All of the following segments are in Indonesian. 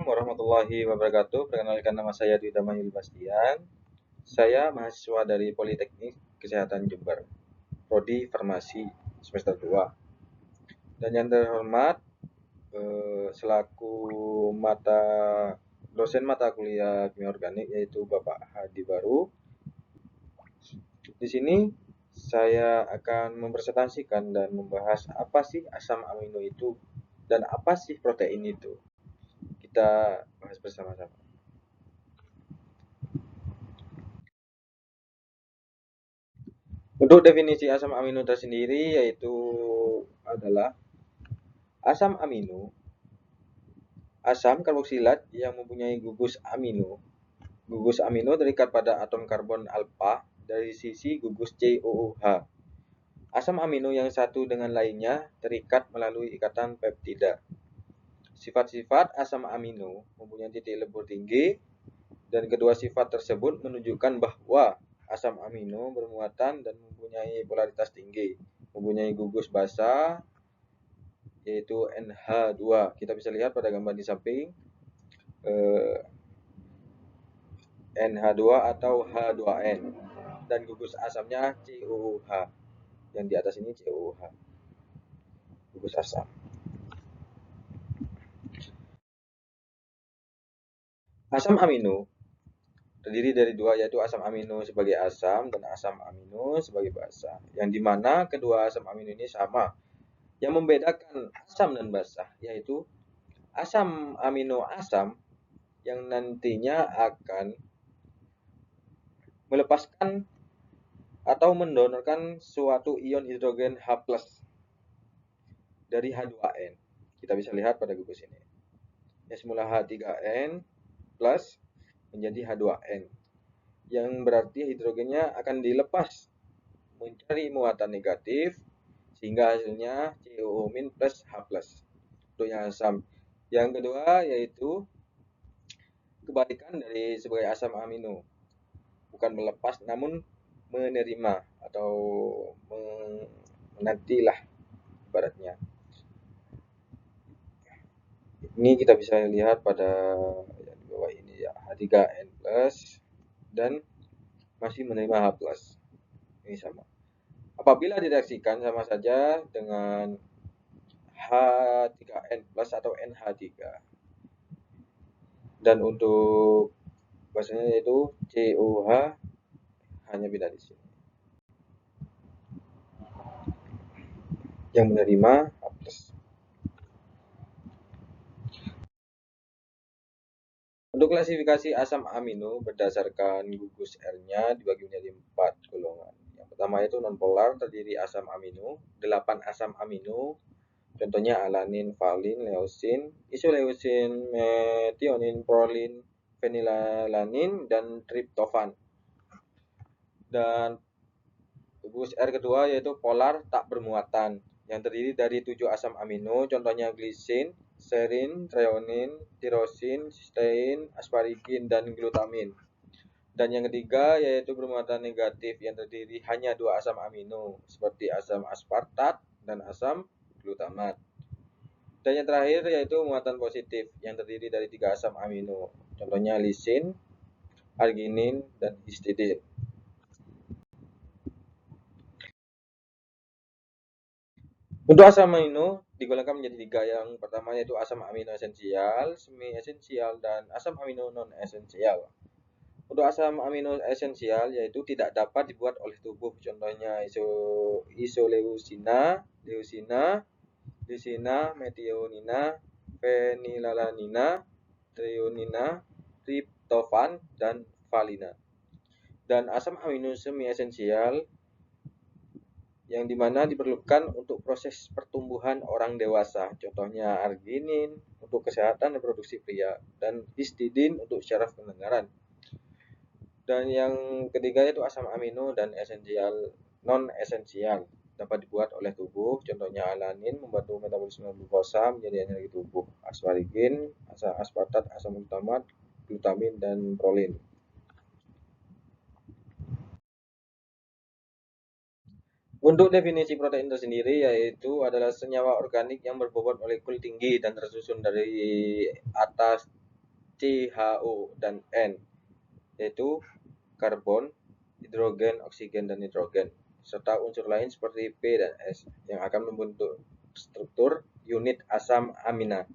Warahmatullahi wabarakatuh. Perkenalkan, nama saya Dwi Damayul Bastian. Saya mahasiswa dari Politeknik Kesehatan Jember, Prodi Farmasi semester 2. Dan yang terhormat, selaku mata dosen mata kuliah kimia organik yaitu Bapak Hadi Baru. Di sini saya akan mempresentasikan dan membahas apa sih asam amino itu dan apa sih protein itu. Kita bahas bersama-sama. Untuk definisi asam amino tersendiri yaitu adalah asam amino, asam karboksilat yang mempunyai gugus amino. Gugus amino terikat pada atom karbon alfa dari sisi gugus COOH. Asam amino yang satu dengan lainnya terikat melalui ikatan peptida. Sifat-sifat asam amino mempunyai titik lebur tinggi dan kedua sifat tersebut menunjukkan bahwa asam amino bermuatan dan mempunyai polaritas tinggi, mempunyai gugus basa yaitu NH2. Kita bisa lihat pada gambar di samping NH2 atau H2N dan gugus asamnya COOH. Yang di atas ini COOH, gugus asam. Asam amino terdiri dari dua, yaitu asam amino sebagai asam dan asam amino sebagai basa. Yang dimana kedua asam amino ini sama. Yang membedakan asam dan basa yaitu asam amino asam yang nantinya akan melepaskan atau mendonorkan suatu ion hidrogen H+ dari H2N. Kita bisa lihat pada gugus ini. Yang semula H3N plus menjadi H2N. Yang berarti hidrogennya akan dilepas mencari muatan negatif sehingga hasilnya COO- plus H+. Untuk yang asam. Yang kedua yaitu kebalikan dari sebagai asam amino. Bukan melepas namun menerima atau menantilah ibaratnya. Ini kita bisa lihat pada yang di bawah ini ya, H3N plus dan masih menerima H+. Ini sama. Apabila direaksikan sama saja dengan H3N plus atau NH3. Dan untuk bahasanya yaitu COH hanya beda di sini. Yang menerima H+. Untuk klasifikasi asam amino berdasarkan gugus R-nya dibagi menjadi 4 golongan. Yang pertama itu nonpolar, terdiri asam amino, 8 asam amino, contohnya alanin, valin, leusin, isoleusin, metionin, prolin, fenilalanin, dan triptofan. Dan gugus R kedua yaitu polar tak bermuatan, yang terdiri dari 7 asam amino, contohnya glisin, serin, treonin, tirosin, cystein, asparagin, dan glutamin. Dan yang ketiga yaitu bermuatan negatif yang terdiri hanya 2 asam amino seperti asam aspartat dan asam glutamat. Dan yang terakhir yaitu muatan positif yang terdiri dari 3 asam amino, contohnya lisin, arginin, dan histidin. Untuk asam amino digolongkan menjadi 3. Yang pertama yaitu asam amino esensial, semi esensial, dan asam amino non esensial. Untuk asam amino esensial yaitu tidak dapat dibuat oleh tubuh, contohnya isoleucina, leucina, lisina, metionina, fenilalanina, treonina, triptofan, dan valina. Dan asam amino semi esensial yang dimana diperlukan untuk proses pertumbuhan orang dewasa, contohnya arginin untuk kesehatan reproduksi pria dan histidin untuk syaraf pendengaran. Dan yang ketiga yaitu asam amino dan esensial non esensial dapat dibuat oleh tubuh, contohnya alanin membantu metabolisme glukosa menjadi energi tubuh, asparagin, asam aspartat, asam glutamat, glutamin, dan prolin. Untuk definisi protein tersendiri yaitu adalah senyawa organik yang berbobot molekul tinggi dan tersusun dari atas CHO dan N, yaitu karbon, hidrogen, oksigen, dan nitrogen, serta unsur lain seperti P dan S yang akan membentuk struktur unit asam amina.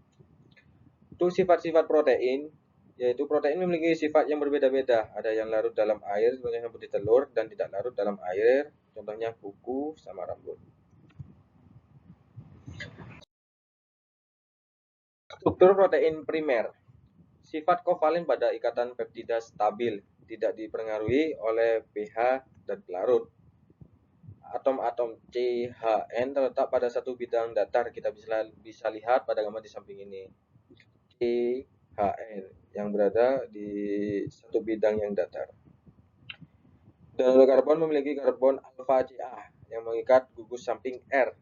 Untuk sifat-sifat protein, yaitu protein memiliki sifat yang berbeda-beda. Ada yang larut dalam air, contohnya seperti telur, dan tidak larut dalam air, contohnya kuku sama rambut. Struktur protein primer. Sifat kovalen pada ikatan peptida stabil, tidak dipengaruhi oleh pH dan pelarut. Atom-atom CHN terletak pada satu bidang datar. Kita bisa lihat pada gambar di samping ini. CHN yang berada di satu bidang yang datar. Dan karbon memiliki karbon alfa Ca yang mengikat gugus samping R.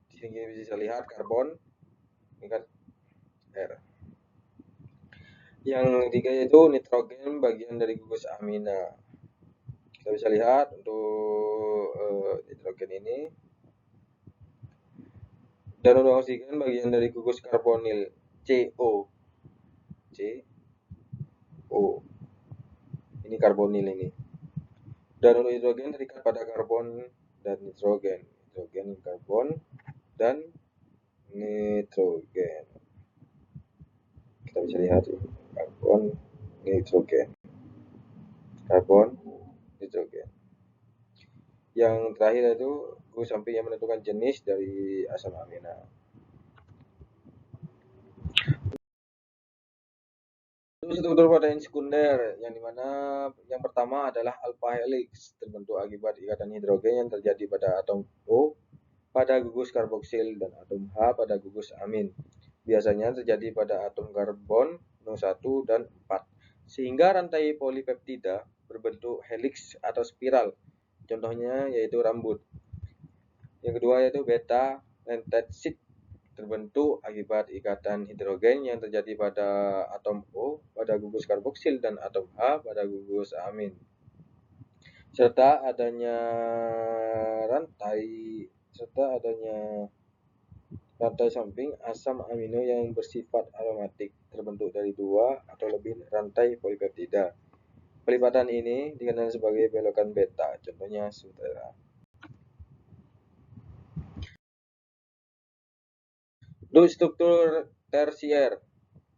Di sini bisa lihat karbon mengikat R. Yang ketiga yaitu nitrogen, bagian dari gugus amina. Kita bisa lihat untuk nitrogen ini. Dan untuk oksigen bagian dari gugus karbonil CO. Ini karbonil ini. Dan untuk hidrogen terikat pada karbon dan nitrogen. Hidrogen, karbon, dan nitrogen. Kita bisa lihat karbon, nitrogen. Karbon, nitrogen. Yang terakhir itu gugus samping yang menentukan jenis dari asam amina. Struktur protein sekunder yang dimana yang pertama adalah alpha helix, terbentuk akibat ikatan hidrogen yang terjadi pada atom O pada gugus karboksil dan atom H pada gugus amin. Biasanya terjadi pada atom karbon NO1 dan 4, sehingga rantai polipeptida berbentuk helix atau spiral. Contohnya yaitu rambut. Yang kedua yaitu beta lactate, terbentuk akibat ikatan hidrogen yang terjadi pada atom O pada gugus karboksil dan atom H pada gugus amin, serta adanya rantai samping asam amino yang bersifat aromatik, terbentuk dari 2 atau lebih rantai polipeptida. Pelipatan ini dikenal sebagai belokan beta, contohnya sutera. Untuk struktur tersier.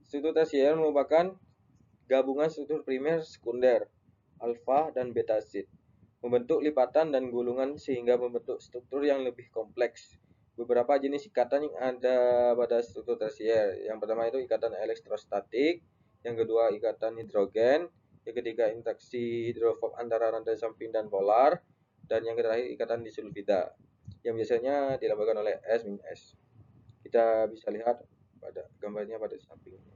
Struktur tersier merupakan gabungan struktur primer, sekunder, alfa, dan beta acid, membentuk lipatan dan gulungan sehingga membentuk struktur yang lebih kompleks. Beberapa jenis ikatan yang ada pada struktur tersier. Yang pertama itu ikatan elektrostatik, yang kedua ikatan hidrogen, yang ketiga interaksi hidrofob antara rantai samping dan polar, dan yang terakhir ikatan disulfida, yang biasanya dilambangkan oleh S-. Kita bisa lihat pada gambarnya pada samping ini.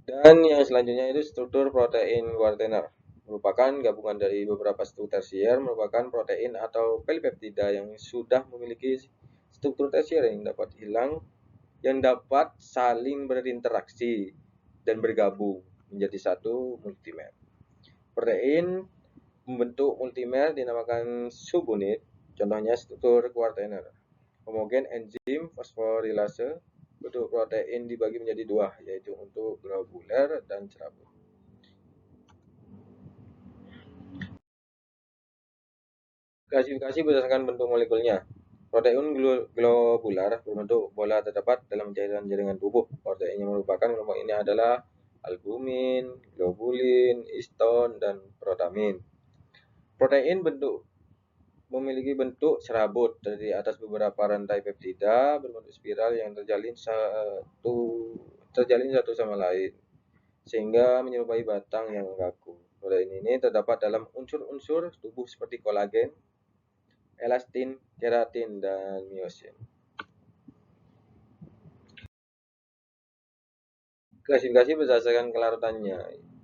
Dan yang selanjutnya itu struktur protein quaterner, merupakan gabungan dari beberapa struktur tersier, merupakan protein atau polipeptida yang sudah memiliki struktur tersier yang dapat saling berinteraksi dan bergabung menjadi satu multimer. Protein membentuk multimer dinamakan subunit, contohnya struktur quaterner. Homogen enzim fosforilase, bentuk protein dibagi menjadi 2, yaitu untuk globuler dan serabut. Klasifikasi berdasarkan bentuk molekulnya. Protein globular berbentuk bola terdapat dalam cairan jaringan tubuh. Protein yang merupakan kelompok ini adalah albumin, globulin, histon, dan protamin. Protein memiliki bentuk serabut dari atas beberapa rantai peptida berbentuk spiral yang terjalin satu sama lain, sehingga menyerupai batang yang kaku. Protein ini terdapat dalam unsur-unsur tubuh seperti kolagen, elastin, keratin, dan miosin. Klasifikasi berdasarkan kelarutannya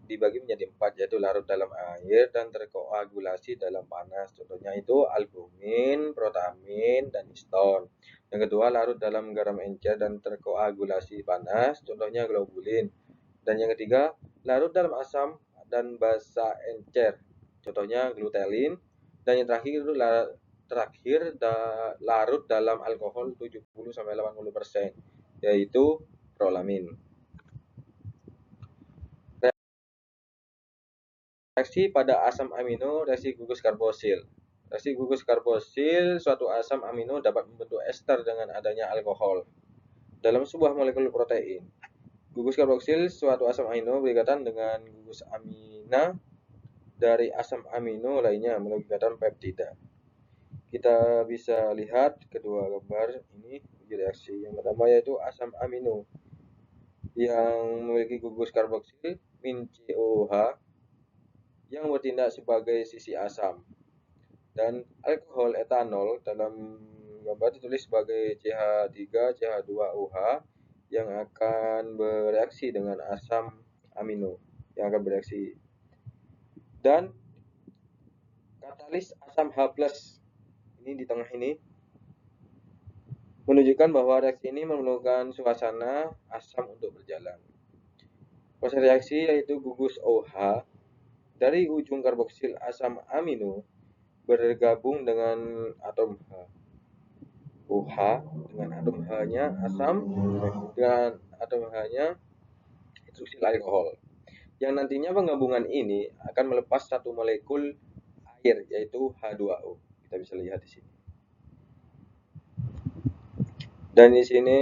dibagi menjadi 4, yaitu larut dalam air dan terkoagulasi dalam panas. Contohnya itu albumin, protamin, dan histon. Yang kedua, larut dalam garam encer dan terkoagulasi panas. Contohnya globulin. Dan yang ketiga, larut dalam asam dan basa encer. Contohnya glutelin. Dan yang terakhir itu terakhir larut dalam alkohol 70-80%, yaitu prolamin. Reaksi pada asam amino, reaksi gugus karbosil. Reaksi gugus karbosil, suatu asam amino dapat membentuk ester dengan adanya alkohol dalam sebuah molekul protein. Gugus karbosil, suatu asam amino berikatan dengan gugus amina dari asam amino lainnya melalui ikatan peptida. Kita bisa lihat kedua gambar ini uji reaksi. Yang pertama yaitu asam amino yang memiliki gugus karboksil min COH yang bertindak sebagai sisi asam, dan alkohol etanol dalam gambar ditulis sebagai CH3 CH2OH yang akan bereaksi dengan asam amino yang akan bereaksi, dan katalis asam H+ ini di tengah ini menunjukkan bahwa reaksi ini memerlukan suasana asam untuk berjalan. Proses reaksi yaitu gugus OH dari ujung karboksil asam amino bergabung dengan atom H. OH dengan atom H-nya asam, dengan atom H-nya hidroksil alkohol. Yang nantinya penggabungan ini akan melepas satu molekul air yaitu H2O. Kita bisa lihat di sini. Dan di sini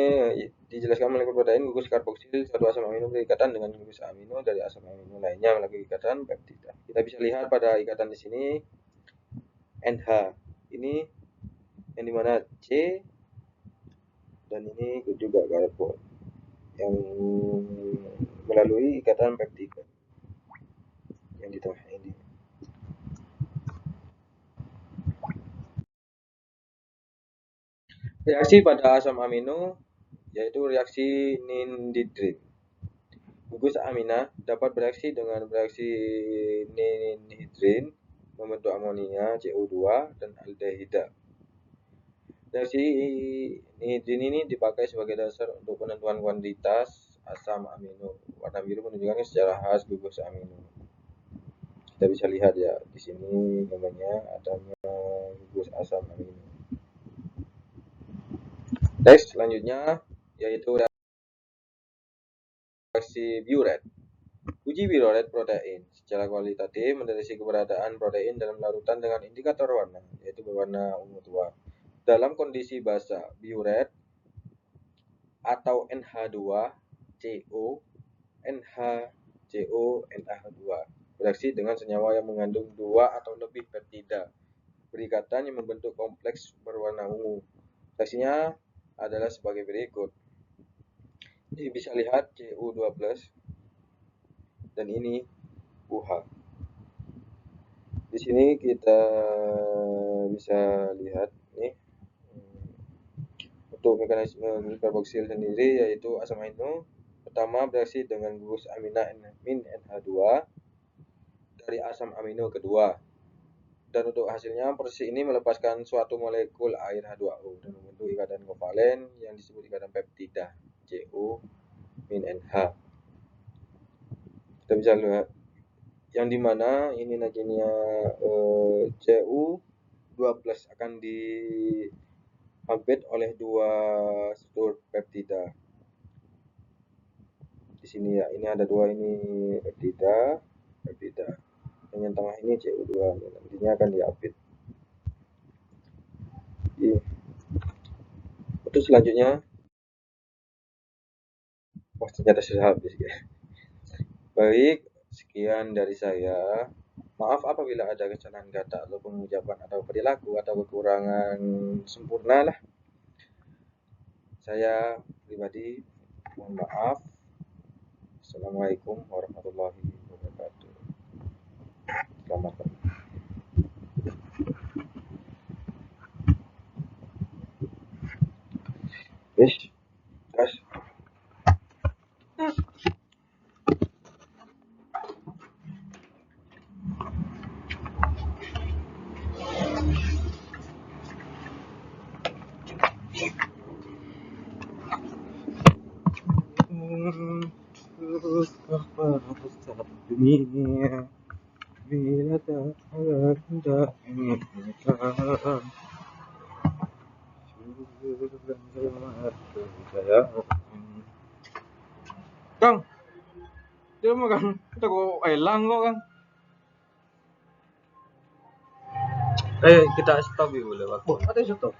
dijelaskan molekul protein gugus karboksil satu asam amino berikatan dengan gugus amino dari asam amino lainnya melalui ikatan peptida. Kita bisa lihat pada ikatan di sini NH ini yang dimana C dan ini juga karbon yang melalui ikatan peptida yang di tengah ini. Reaksi pada asam amino yaitu reaksi ninhidrin. Gugus amina dapat bereaksi dengan bereaksi ninhidrin membentuk amonia CO2 dan aldehida. Reaksi ninhidrin ini dipakai sebagai dasar untuk penentuan kuantitas asam amino. Warna biru menunjukkan secara khas gugus amino. Kita bisa lihat ya di sini namanya adanya gugus asam amino. Next selanjutnya yaitu reaksi Biuret. Uji Biuret protein secara kualitatif mendeteksi keberadaan protein dalam larutan dengan indikator warna, yaitu berwarna ungu tua. Dalam kondisi basa, Biuret atau NH2CO, NH2 bereaksi dengan senyawa yang mengandung 2 atau lebih peptida berikatan yang membentuk kompleks berwarna ungu. Reaksinya adalah sebagai berikut. Ini bisa lihat CU2+ dan ini UH. Di sini kita bisa lihat nih untuk mekanisme karboksil sendiri yaitu asam amino pertama bereaksi dengan gugus amina min NH2 dari asam amino kedua, dan untuk hasilnya proses ini melepaskan suatu molekul air H2O dan membentuk ikatan kovalen yang disebut ikatan peptida CO min NH. Kita bisa lihat yang dimana ini nantinya CU2+ akan dihampit oleh 2 struktur peptida. Di sini ya, ini ada 2 ini peptida. Yang tengah ini CU2 nantinya akan diapit. Untuk selanjutnya, ternyata sudah habis ya. Baik, sekian dari saya. Maaf apabila ada kesalahan kata atau pengucapan atau perilaku atau kekurangan sempurna lah. Saya pribadi mohon maaf. Assalamualaikum warahmatullahi wabarakatuh. Selamat pagi. Yes, guys. Dunia bila tak ada Kang, dia mah kan kita kok hilang kok Kang. Kita stop ya boleh waktu. Ada stop.